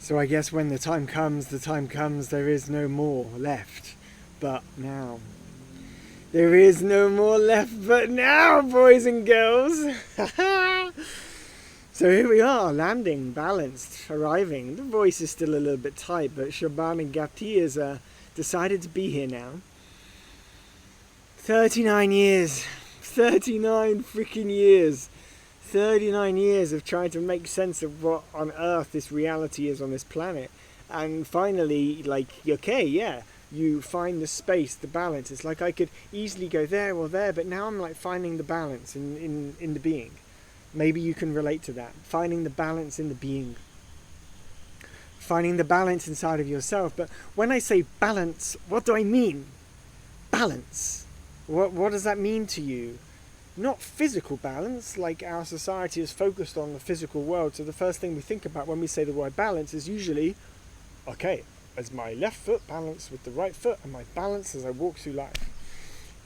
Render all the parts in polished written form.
So I guess when the time comes, there is no more left but now. There is no more left but now, boys and girls. So here we are, landing, balanced, arriving. The voice is still a little bit tight, but Shaban and Gati has decided to be here now. 39 years. 39 freaking years. 39 years of trying to make sense of what on earth this reality is on this planet. And finally, like, okay, yeah, you find the space, the balance. It's like I could easily go there or there, but now I'm like finding the balance in the being. Maybe you can relate to that. Finding the balance in the being. Finding the balance inside of yourself. But when I say balance, what do I mean? Balance. What does that mean to you? Not physical balance, like our society is focused on the physical world. So the first thing we think about when we say the word balance is usually, okay, is my left foot balanced with the right foot? Am I balanced as I walk through life?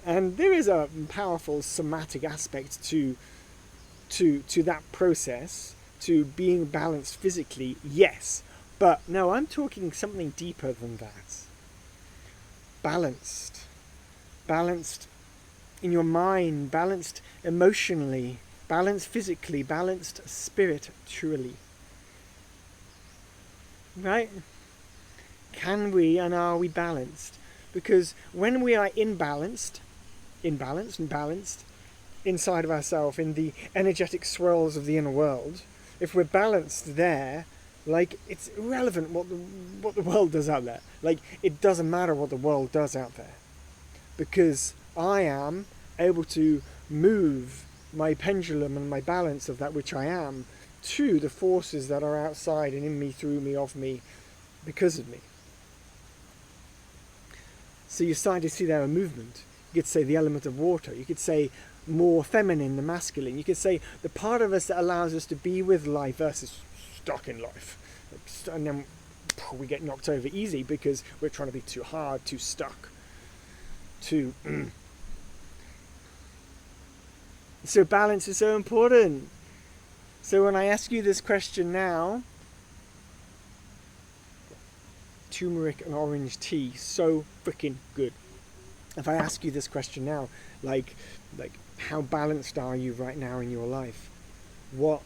And there is a powerful somatic aspect to that process, to being balanced physically, yes. But no, I'm talking something deeper than that. Balanced. Balanced in your mind, balanced emotionally, balanced physically, balanced spiritually. Right? Can we and are we balanced? Because when we are imbalanced, inside of ourselves, in the energetic swirls of the inner world, if we're balanced there, like, it's irrelevant what the world does out there. Like, it doesn't matter what the world does out there. Because I am able to move my pendulum and my balance of that which I am to the forces that are outside and in me, through me, of me, because of me. So you're starting to see there a movement. You could say the element of water. You could say more feminine than masculine. You could say the part of us that allows us to be with life versus stuck in life. And then we get knocked over easy because we're trying to be too hard, too stuck. So balance is so important. So when I ask you this question now, turmeric and orange tea, so freaking good. If I ask you this question now, like how balanced are you right now in your life? What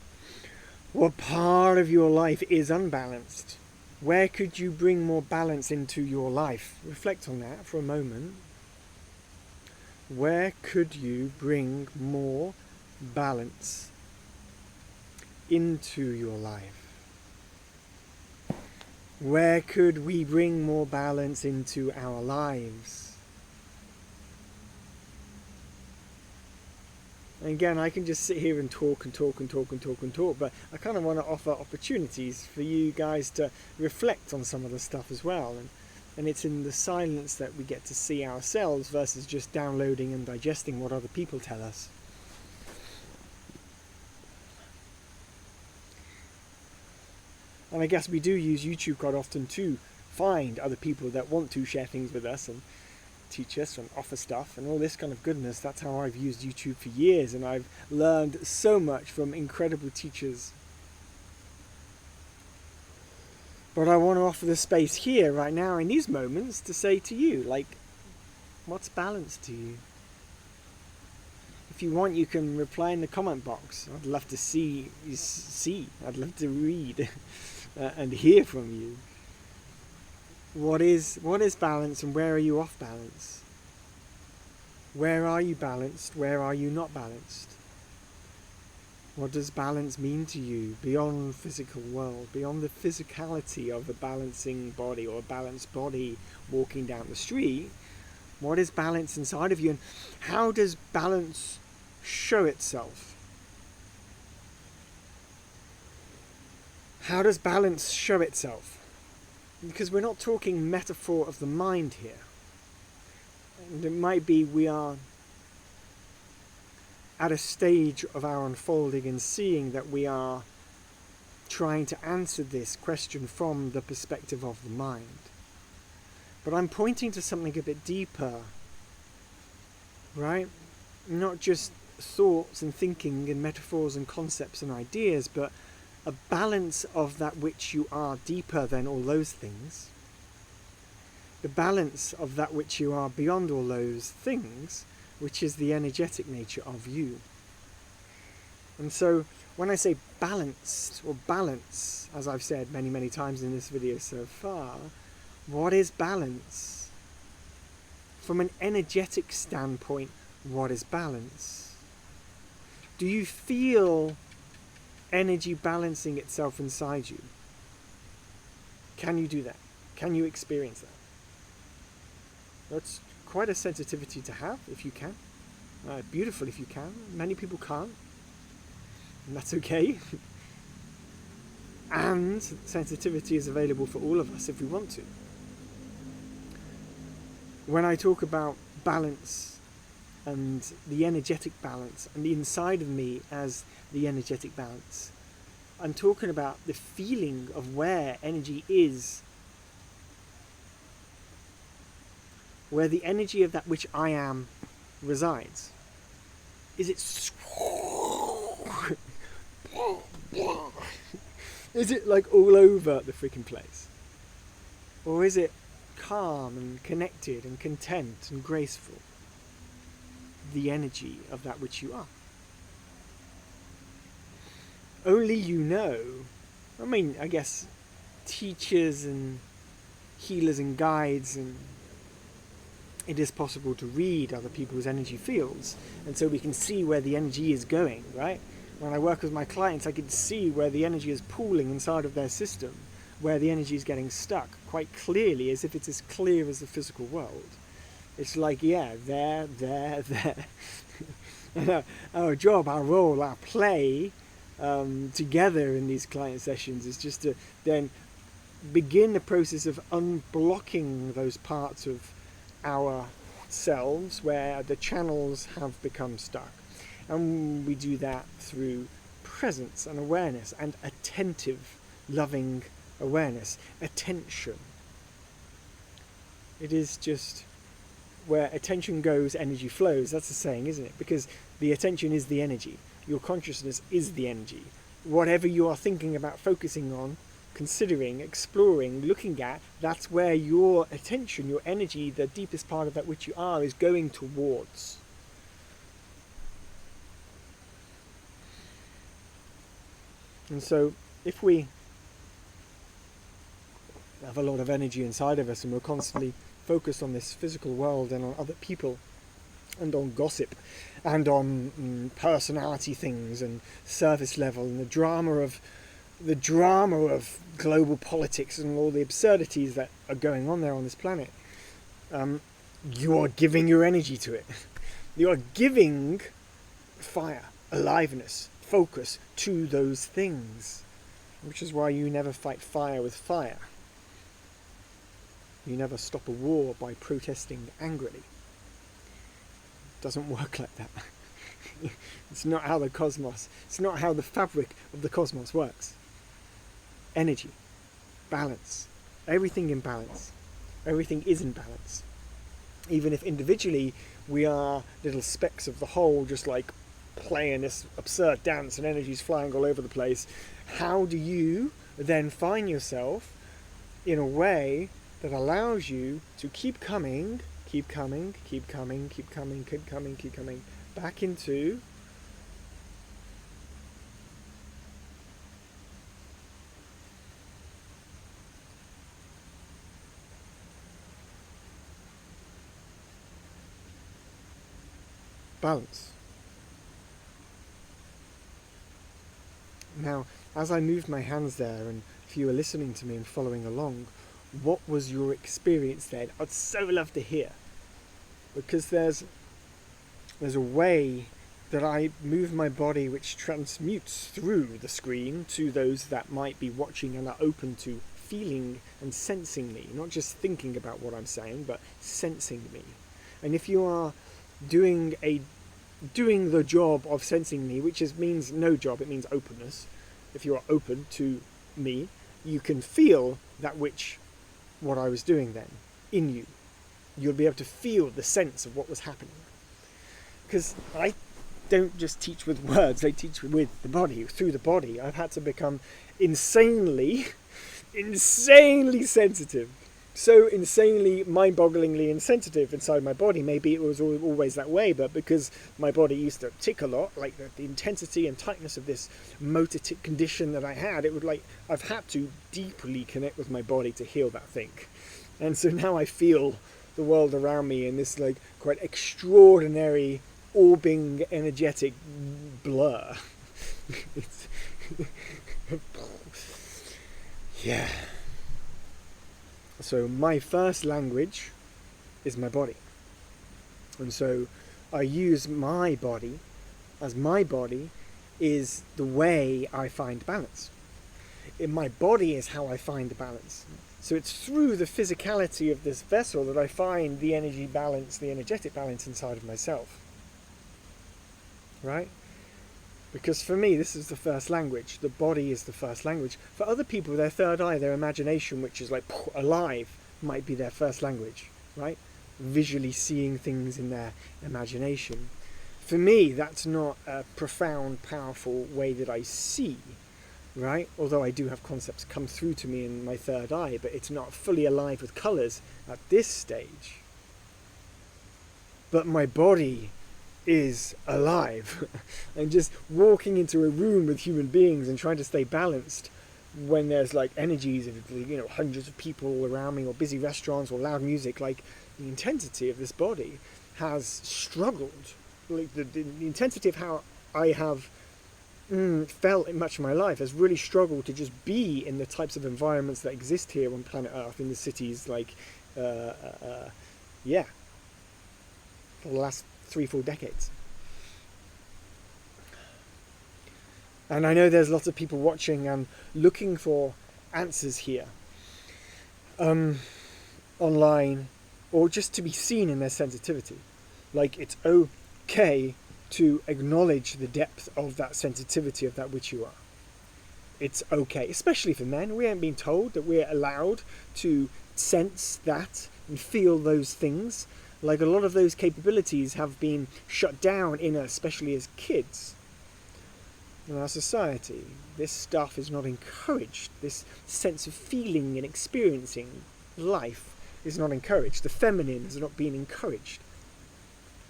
part of your life is unbalanced? Where could you bring more balance into your life? Reflect on that for a moment. Where could you bring more balance into your life? Where could we bring more balance into our lives? And again, I can just sit here and talk, but I kind of want to offer opportunities for you guys to reflect on some of the stuff as well. And it's in the silence that we get to see ourselves versus just downloading and digesting what other people tell us. And I guess we do use YouTube quite often to find other people that want to share things with us and teach us and offer stuff and all this kind of goodness. That's how I've used YouTube for years, and I've learned so much from incredible teachers. But I want to offer the space here, right now, in these moments, to say to you, like, what's balance to you? If you want, you can reply in the comment box. I'd love to see. I'd love to read and hear from you. What is balance, and where are you off balance? Where are you balanced? Where are you not balanced? What does balance mean to you beyond physical world, beyond the physicality of a balancing body or a balanced body walking down the street? What is balance inside of you, and how does balance show itself? How does balance show itself? Because we're not talking metaphor of the mind here. And it might be we are at a stage of our unfolding and seeing that we are trying to answer this question from the perspective of the mind. But I'm pointing to something a bit deeper, right? Not just thoughts and thinking and metaphors and concepts and ideas, but a balance of that which you are deeper than all those things, the balance of that which you are beyond all those things, which is the energetic nature of you. And so when I say balanced or balance, as I've said many, many times in this video so far, what is balance? From an energetic standpoint, what is balance? Do you feel energy balancing itself inside you? Can you do that? Can you experience that? That's quite a sensitivity to have, if you can. Beautiful if you can. Many people can't. And that's okay. And sensitivity is available for all of us if we want to. When I talk about balance and the energetic balance and the inside of me as the energetic balance, I'm talking about the feeling of where energy is, where the energy of that which I am resides. Is it is it like all over the freaking place? Or is it calm and connected and content and graceful? The energy of that which you are. Only you know. I mean, I guess teachers and healers and guides, and it is possible to read other people's energy fields, and so we can see where the energy is going, right? When I work with my clients, I can see where the energy is pooling inside of their system, where the energy is getting stuck quite clearly, as if it's as clear as the physical world. It's like, yeah, there. Our job, our role, our play together in these client sessions is just to then begin the process of unblocking those parts of ourselves where the channels have become stuck. And we do that through presence and awareness and attentive, loving awareness, attention. It is just where attention goes, energy flows. That's the saying, isn't it? Because the attention is the energy. Your consciousness is the energy. Whatever you are thinking about, focusing on, considering, exploring, looking at, that's where your attention, your energy, the deepest part of that which you are, is going towards. And so if we have a lot of energy inside of us and we're constantly focused on this physical world and on other people and on gossip and on personality things and surface level and the drama of global politics and all the absurdities that are going on there on this planet, you are giving your energy to it. You are giving fire, aliveness, focus to those things, which is why you never fight fire with fire. You never stop a war by protesting angrily. It doesn't work like that. It's not how it's not how the fabric of the cosmos works. Energy, balance, everything in balance. Everything is in balance. Even if individually we are little specks of the whole, just like playing this absurd dance and energy's flying all over the place, how do you then find yourself in a way that allows you to keep coming back into balance? Now, as I moved my hands there, and if you were listening to me and following along, what was your experience then? I'd so love to hear, because there's a way that I move my body which transmutes through the screen to those that might be watching and are open to feeling and sensing me, not just thinking about what I'm saying, but sensing me. And if you are doing the job of sensing me, which means no job, it means openness. If you are open to me, you can feel that what I was doing then in you. You'll be able to feel the sense of what was happening. Because I don't just teach with words, they teach with the body, through the body. I've had to become insanely sensitive. So insanely, mind-bogglingly insensitive inside my body. Maybe it was always that way, but because my body used to tick a lot, like the intensity and tightness of this motor tic condition that I had, it would I've had to deeply connect with my body to heal that thing. And so now I feel the world around me in this quite extraordinary, orbing, energetic blur. Yeah. So my first language is my body. And so I use my body as my body is the way I find balance. My body is how I find balance. So it's through the physicality of this vessel that I find the energy balance, the energetic balance inside of myself. Right? Because for me, this is the first language. The body is the first language. For other people, their third eye, their imagination, which is alive, might be their first language, right? Visually seeing things in their imagination. For me, that's not a profound, powerful way that I see, right? Although I do have concepts come through to me in my third eye, but it's not fully alive with colours at this stage. But my body is alive. And just walking into a room with human beings and trying to stay balanced when there's energies of hundreds of people around me, or busy restaurants, or loud music, the intensity of this body has struggled. The intensity of how I have felt in much of my life has really struggled to just be in the types of environments that exist here on planet Earth, in the cities, for the last 3-4 decades. And I know there's lots of people watching and looking for answers here, online, or just to be seen in their sensitivity. It's okay to acknowledge the depth of that sensitivity of that which you are. It's okay, especially for men. We haven't been told that we're allowed to sense that and feel those things. A lot of those capabilities have been shut down in us, especially as kids. In our society, this stuff is not encouraged. This sense of feeling and experiencing life is not encouraged. The feminine has not been encouraged.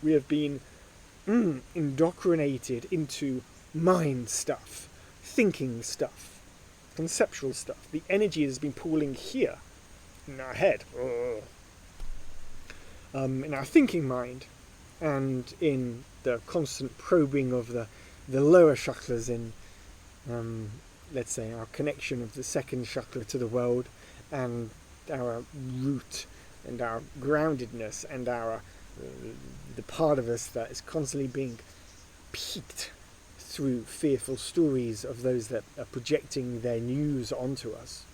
We have been indoctrinated into mind stuff, thinking stuff, conceptual stuff. The energy has been pooling here in our head. In our thinking mind, and in the constant probing of the lower chakras in, let's say, our connection of the second chakra to the world, and our root, and our groundedness, and the part of us that is constantly being piqued through fearful stories of those that are projecting their news onto us.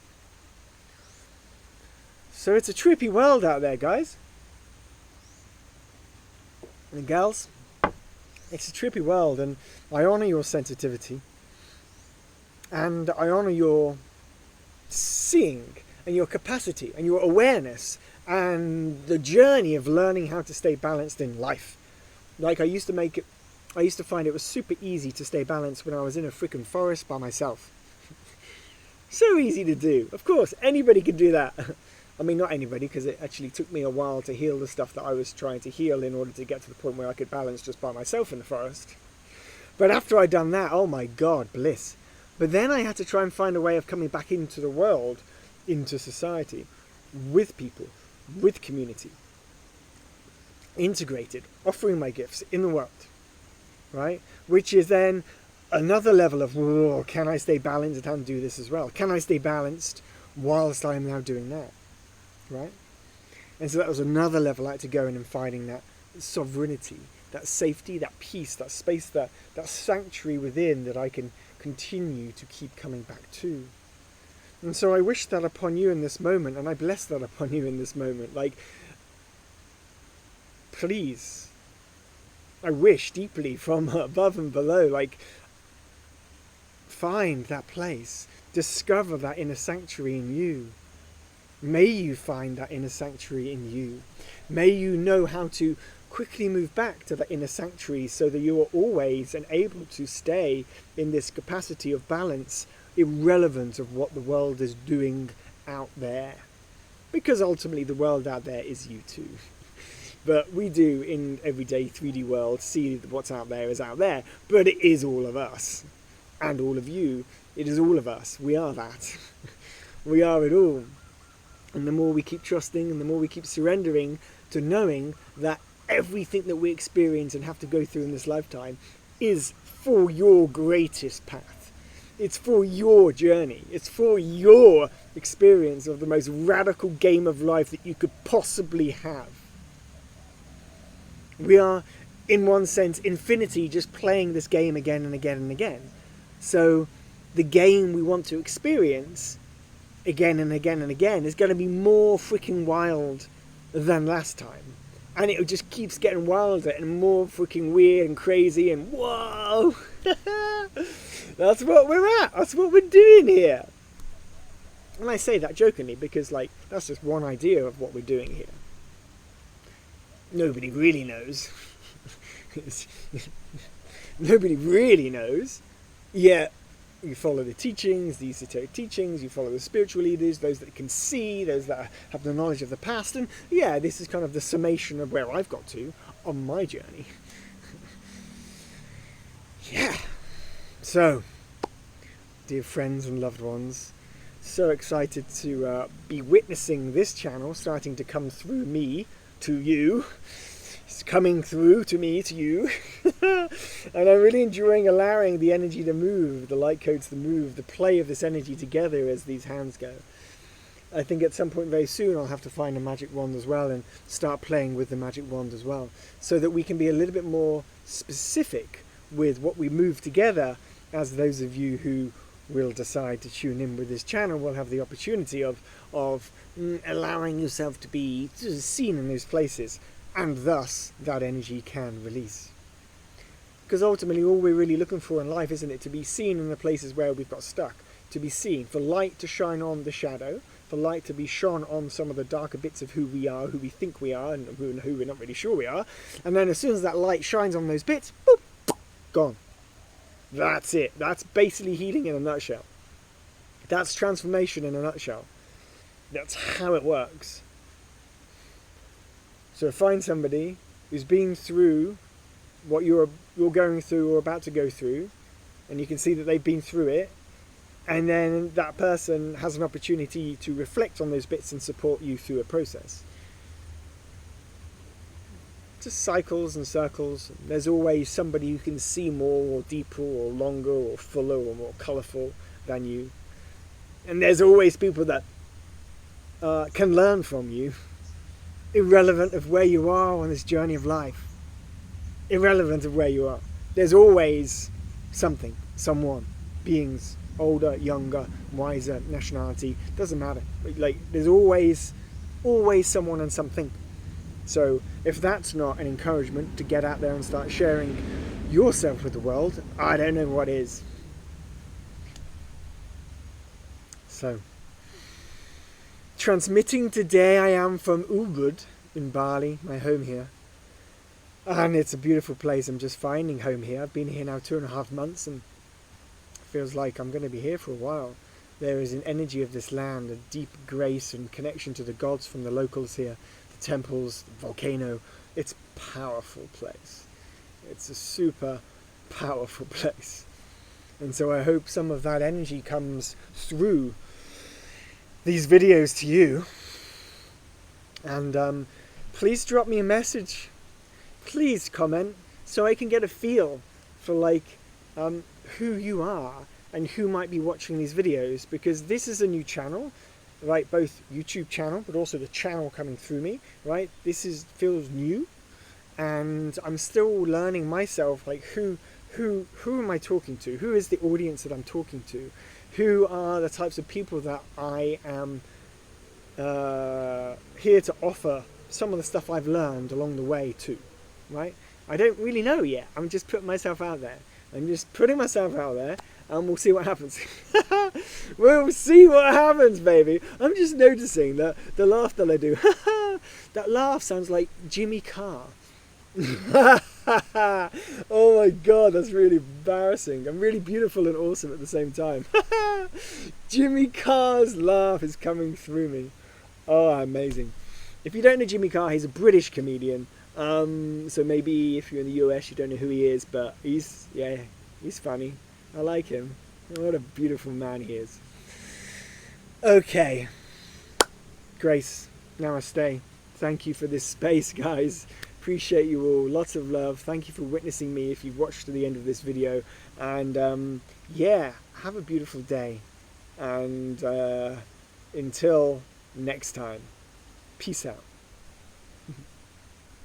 So it's a trippy world out there, guys. And gals, it's a trippy world, and I honour your sensitivity, and I honour your seeing, and your capacity, and your awareness, and the journey of learning how to stay balanced in life. I used to find it was super easy to stay balanced when I was in a freaking forest by myself. So easy to do. Of course, anybody can do that. I mean, not anybody, because it actually took me a while to heal the stuff that I was trying to heal in order to get to the point where I could balance just by myself in the forest. But after I'd done that, oh my God, bliss. But then I had to try and find a way of coming back into the world, into society, with people, with community, integrated, offering my gifts in the world, right? Which is then another level of, whoa, can I stay balanced and do this as well? Can I stay balanced whilst I am now doing that? Right? And so that was another level I had to go in and finding that sovereignty, that safety, that peace, that space, that sanctuary within that I can continue to keep coming back to. And so I wish that upon you in this moment, and I bless that upon you in this moment. Please, I wish deeply from above and below, find that place, discover that inner sanctuary in you. May you find that inner sanctuary in you. May you know how to quickly move back to the inner sanctuary so that you are always and able to stay in this capacity of balance, irrelevant of what the world is doing out there. Because ultimately the world out there is you too. But we do, in everyday 3D world, see that what's out there is out there. But it is all of us. And all of you. It is all of us. We are that. We are it all. And the more we keep trusting and the more we keep surrendering to knowing that everything that we experience and have to go through in this lifetime is for your greatest path. It's for your journey. It's for your experience of the most radical game of life that you could possibly have. We are, in one sense, infinity, just playing this game again and again and again. So the game we want to experience again and again and again is going to be more freaking wild than last time. And it just keeps getting wilder and more freaking weird and crazy and whoa! That's what we're at. That's what we're doing here. And I say that jokingly because, like, that's just one idea of what we're doing here. Nobody really knows. Nobody really knows. Yet, you follow the teachings, the esoteric teachings, you follow the spiritual leaders, those that can see, those that have the knowledge of the past, and yeah, this is kind of the summation of where I've got to on my journey. Yeah. So, dear friends and loved ones, so excited to be witnessing this channel starting to come through me to you. It's coming through to me, to you. And I'm really enjoying allowing the energy to move, the light codes to move, the play of this energy together as these hands go. I think at some point very soon I'll have to find a magic wand as well and start playing with the magic wand as well, so that we can be a little bit more specific with what we move together, as those of you who will decide to tune in with this channel will have the opportunity of allowing yourself to be seen in those places, and thus that energy can release. Because ultimately all we're really looking for in life, isn't it, to be seen in the places where we've got stuck, to be seen, for light to shine on the shadow, for light to be shone on some of the darker bits of who we are, who we think we are, and who we're not really sure we are, and then as soon as that light shines on those bits, boop, gone. That's it. That's basically healing in a nutshell. That's transformation in a nutshell. That's how it works. So find somebody who's been through what you're going through or about to go through, and you can see that they've been through it, and then that person has an opportunity to reflect on those bits and support you through a process. Just cycles and circles. There's always somebody who can see more or deeper or longer or fuller or more colourful than you. And there's always people that can learn from you, irrelevant of where you are on this journey of life. Irrelevant of where you are. There's always something, someone, beings, older, younger, wiser, nationality, doesn't matter. Like, there's always someone and something. So if that's not an encouragement to get out there and start sharing yourself with the world, I don't know what is. So, transmitting today, I am from Ubud in Bali, my home here. And it's a beautiful place. I'm just finding home here. I've been here now 2.5 months and it feels like I'm going to be here for a while. There is an energy of this land, a deep grace and connection to the gods from the locals here. The temples, the volcano. It's a powerful place. It's a super powerful place. And so I hope some of that energy comes through these videos to you. And please drop me a message. Please comment so I can get a feel for who you are and who might be watching these videos, because this is a new channel, right? Both YouTube channel, but also the channel coming through me, right? This feels new, and I'm still learning myself, like who am I talking to? Who is the audience that I'm talking to? Who are the types of people that I am here to offer some of the stuff I've learned along the way to, right? I don't really know yet. I'm just putting myself out there. I'm just putting myself out there, and we'll see what happens. We'll see what happens, baby. I'm just noticing that the laugh that I do, that laugh sounds like Jimmy Carr. Oh my god, that's really embarrassing. I'm really beautiful and awesome at the same time. Jimmy Carr's laugh is coming through me. Oh, amazing. If you don't know Jimmy Carr, he's a British comedian. So maybe if you're in the US, you don't know who he is, but he's funny. I like him. What a beautiful man he is. Okay. Grace, namaste. Thank you for this space, guys. Appreciate you all. Lots of love. Thank you for witnessing me if you've watched to the end of this video. And yeah, have a beautiful day. And until next time, peace out.